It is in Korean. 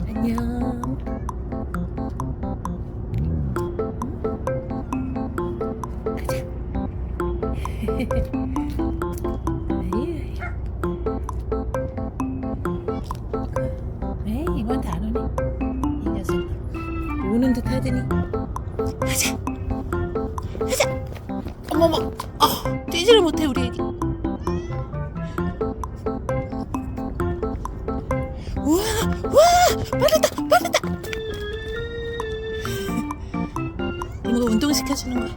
안녕. 가자. 에이, 이건 안 오네. 이 녀석 오는 듯 하더니. 가자. 가자. 어머머. 뛰지를 못해 우리 애기. 우와, 우와, 받았다. 이모가 운동 시켜주는 거야.